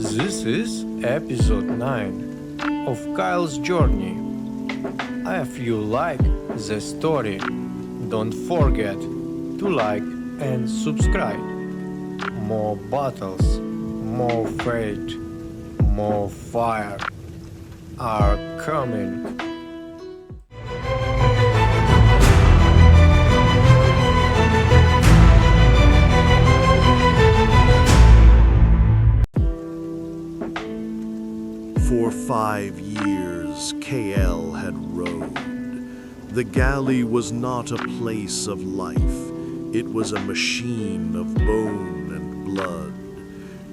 This is episode 9 of Kyle's journey. If you like the story, don't forget to like and subscribe. More battles, more fate, more fire are coming. For 5 years, KL had rowed. The galley was not a place of life. It was a machine of bone and blood.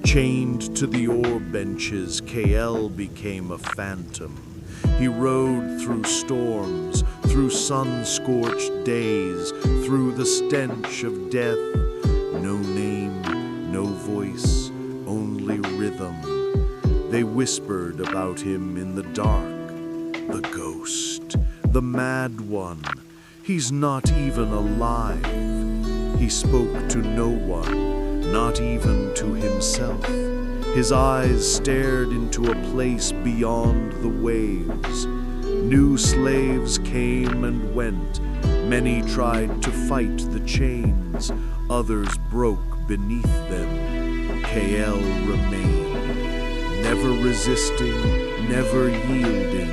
Chained to the oar benches, KL became a phantom. He rowed through storms, through sun-scorched days, through the stench of death. No name, no voice, only rhythm. They whispered about him in the dark. The ghost, the mad one, he's not even alive. He spoke to no one, not even to himself. His eyes stared into a place beyond the waves. New slaves came and went. Many tried to fight the chains. Others broke beneath them. KL remained. Never resisting, never yielding,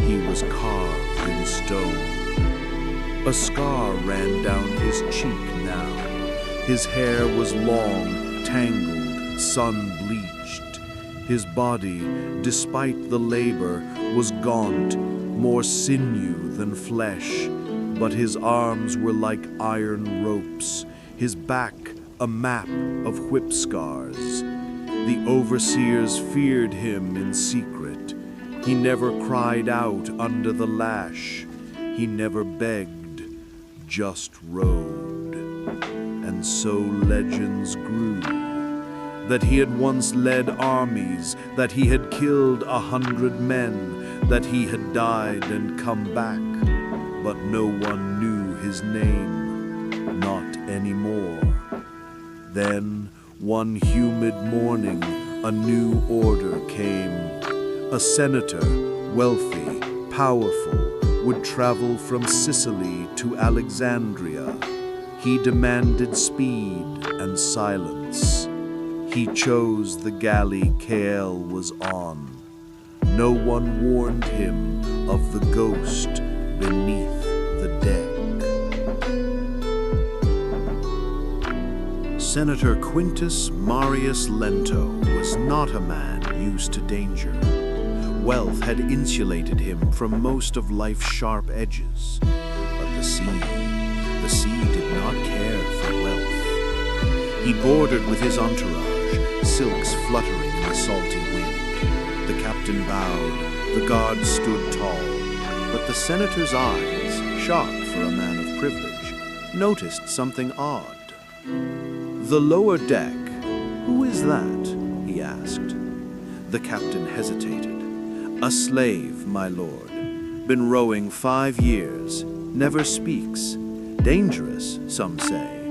he was carved in stone. A scar ran down his cheek now. His hair was long, tangled, sun-bleached. His body, despite the labor, was gaunt, more sinew than flesh, but his arms were like iron ropes, his back a map of whip scars. The overseers feared him in secret. He never cried out under the lash. He never begged, just rode. And so legends grew. That he had once led armies, that he had killed 100 men, that he had died and come back. But no one knew his name, not anymore. Then, one humid morning, a new order came. A senator, wealthy, powerful, would travel from Sicily to Alexandria. He demanded speed and silence. He chose the galley KL was on. No one warned him of the ghost beneath the deck. Senator Quintus Marius Lento was not a man used to danger. Wealth had insulated him from most of life's sharp edges. But the sea did not care for wealth. He bordered with his entourage, silks fluttering in the salty wind. The captain bowed, the guards stood tall, but the senator's eyes, sharp for a man of privilege, noticed something odd. The lower deck, who is that? He asked. The captain hesitated. A slave, my lord. Been rowing 5 years, never speaks. Dangerous, some say.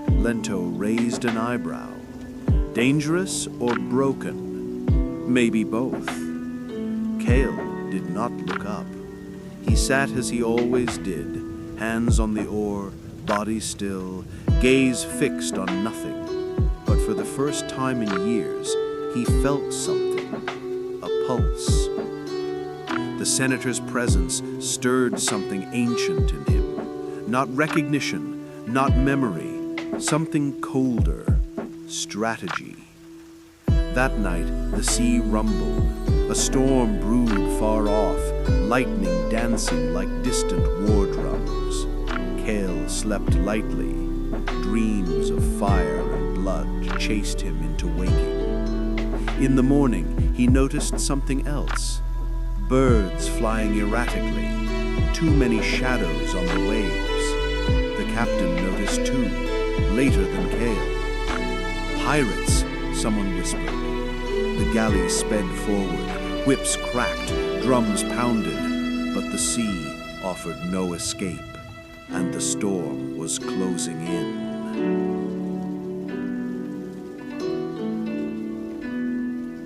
Lento raised an eyebrow. Dangerous or broken? Maybe both. KL did not look up. He sat as he always did, hands on the oar, body still, gaze fixed on nothing. But for the first time in years, he felt something, a pulse. The senator's presence stirred something ancient in him. Not recognition, not memory, something colder, strategy. That night, the sea rumbled. A storm brewed far off, lightning dancing like distant war drums. KL slept lightly. Dreams of fire and blood chased him into waking. In the morning, he noticed something else. Birds flying erratically. Too many shadows on the waves. The captain noticed too, later than KL. Pirates, someone whispered. The galley sped forward. Whips cracked, drums pounded, but the sea offered no escape. And the storm was closing in.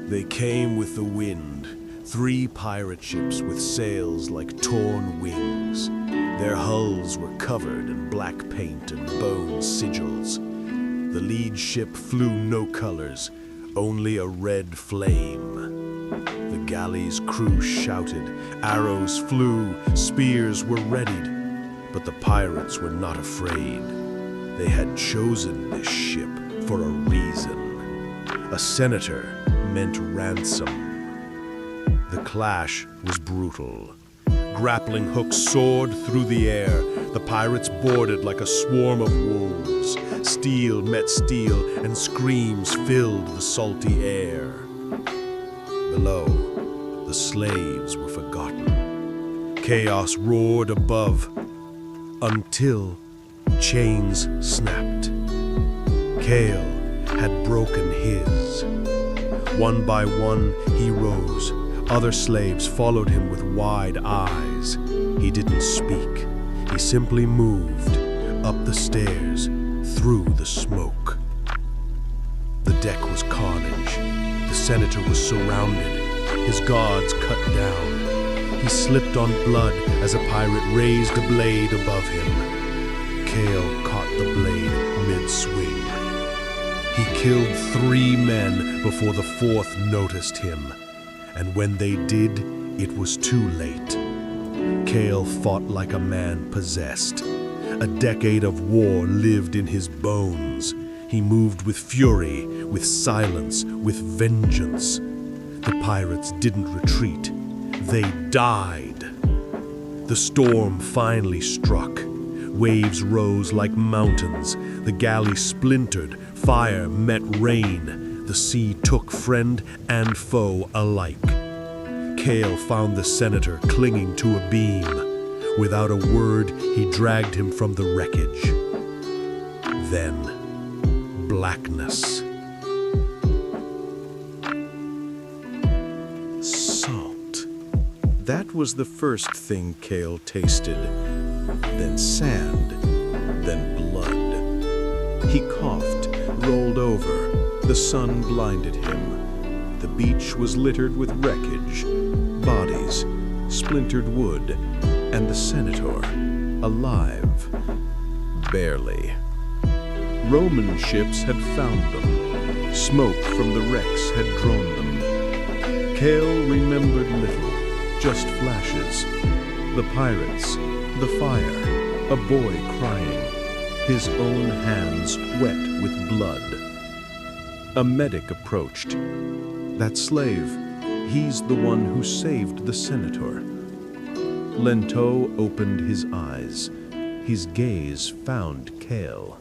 They came with the wind, 3 pirate ships with sails like torn wings. Their hulls were covered in black paint and bone sigils. The lead ship flew no colors, only a red flame. The galley's crew shouted, arrows flew, spears were readied, but the pirates were not afraid. They had chosen this ship for a reason. A senator meant ransom. The clash was brutal. Grappling hooks soared through the air. The pirates boarded like a swarm of wolves. Steel met steel, and screams filled the salty air. Below, the slaves were forgotten. Chaos roared above, until chains snapped. Kale had broken his. One by one, he rose. Other slaves followed him with wide eyes. He didn't speak. He simply moved up the stairs, through the smoke. The deck was carnage. The senator was surrounded, his guards cut down. He slipped on blood as a pirate raised a blade above him. Kale caught the blade mid-swing. He killed 3 men before the 4th noticed him. And when they did, it was too late. Kale fought like a man possessed. A decade of war lived in his bones. He moved with fury, with silence, with vengeance. The pirates didn't retreat. They died. The storm finally struck. Waves rose like mountains. The galley splintered. Fire met rain. The sea took friend and foe alike. Kale found the senator clinging to a beam. Without a word, he dragged him from the wreckage. Then, blackness. Salt. That was the first thing Kale tasted. Then sand. Then blood. He coughed, rolled over. The sun blinded him. The beach was littered with wreckage, bodies, splintered wood, and the senator, alive. Barely. Roman ships had found them. Smoke from the wrecks had drawn them. Kale remembered little, just flashes. The pirates, the fire, a boy crying, his own hands wet with blood. A medic approached. That slave, he's the one who saved the senator. Lento opened his eyes. His gaze found Kale.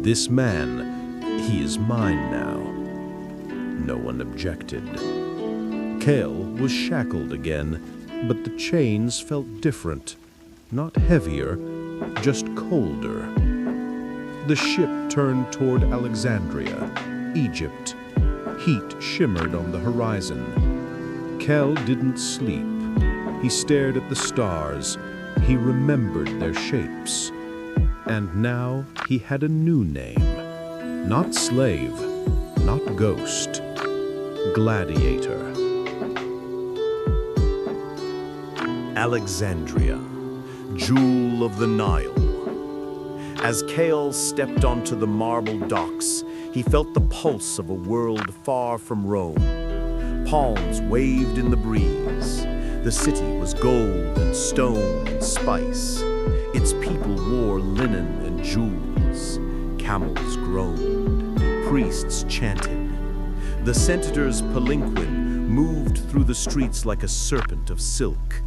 This man, he is mine now. No one objected. Kale was shackled again, but the chains felt different. Not heavier, just colder. The ship turned toward Alexandria, Egypt. Heat shimmered on the horizon. Kel didn't sleep. He stared at the stars. He remembered their shapes. And now he had a new name. Not slave, not ghost. Gladiator. Alexandria, jewel of the Nile. As Kale stepped onto the marble docks, he felt the pulse of a world far from Rome. Palms waved in the breeze. The city was gold and stone and spice. Its people wore linen and jewels. Camels groaned. Priests chanted. The senator's palanquin moved through the streets like a serpent of silk.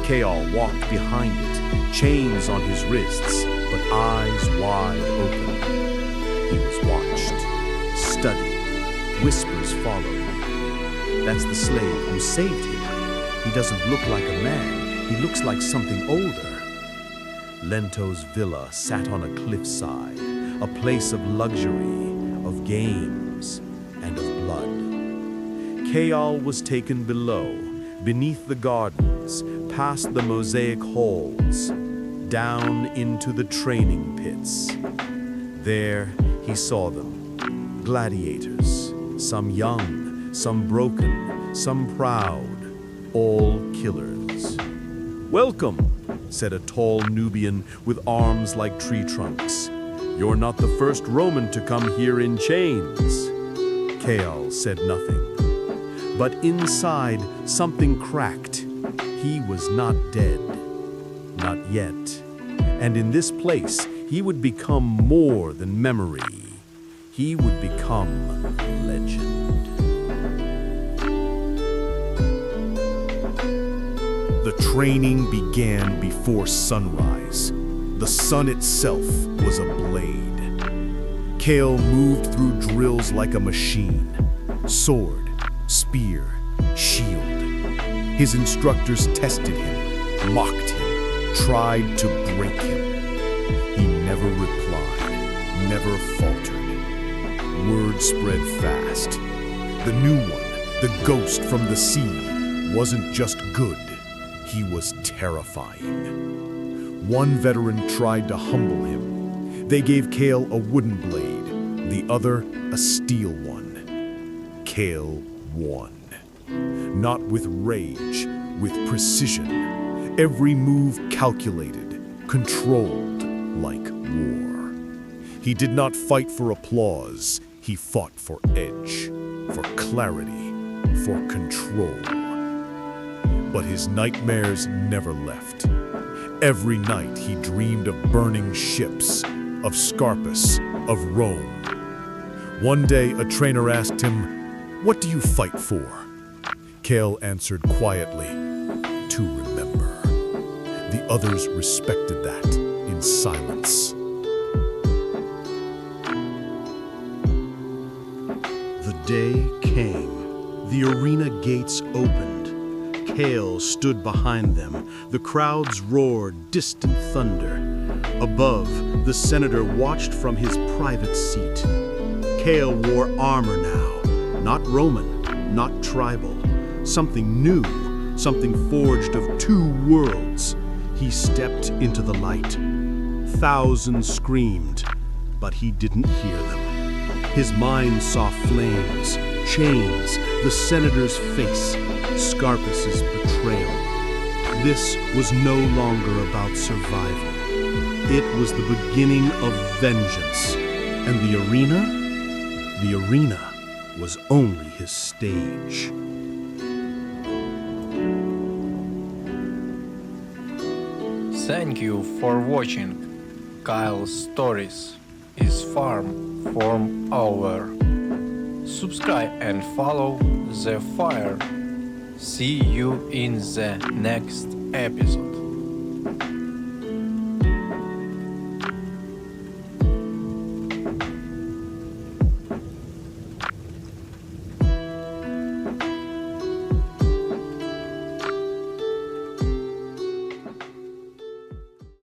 Kale walked behind it, chains on his wrists, but eyes wide open. He was watched, studied, whispers followed. That's the slave who saved him. He doesn't look like a man, he looks like something older. Lento's villa sat on a cliffside, a place of luxury, of games, and of blood. Kale was taken below, beneath the gardens, past the mosaic halls, down into the training pits. There he saw them, gladiators, some young, some broken, some proud, all killers. "Welcome," said a tall Nubian with arms like tree trunks. "You're not the first Roman to come here in chains." Kael said nothing. But inside, something cracked. He was not dead. Not yet. And in this place, he would become more than memory. He would become legend. The training began before sunrise. The sun itself was a blade. Kael moved through drills like a machine. Sword, spear, shield. His instructors tested him, mocked him, tried to break him. He never replied, never faltered. Word spread fast. The new one, the ghost from the sea, wasn't just good, he was terrifying. One veteran tried to humble him. They gave Kael a wooden blade, the other a steel one. Kael won. Not with rage, with precision. Every move calculated, controlled like war. He did not fight for applause. He fought for edge, for clarity, for control. But his nightmares never left. Every night he dreamed of burning ships, of Scarpus, of Rome. One day a trainer asked him, "What do you fight for?" Kael answered quietly, "To remember." The others respected that in silence. The day came. The arena gates opened. Kael stood behind them. The crowds roared distant thunder. Above, the senator watched from his private seat. Kael wore armor now, not Roman, not tribal. Something new, something forged of two worlds. He stepped into the light. Thousands screamed, but he didn't hear them. His mind saw flames, chains, the senator's face, Scarpus's betrayal. This was no longer about survival. It was the beginning of vengeance. And the arena was only his stage. Thank you for watching. Kyle's Stories is farm from over. Subscribe and follow the fire. See you in the next episode.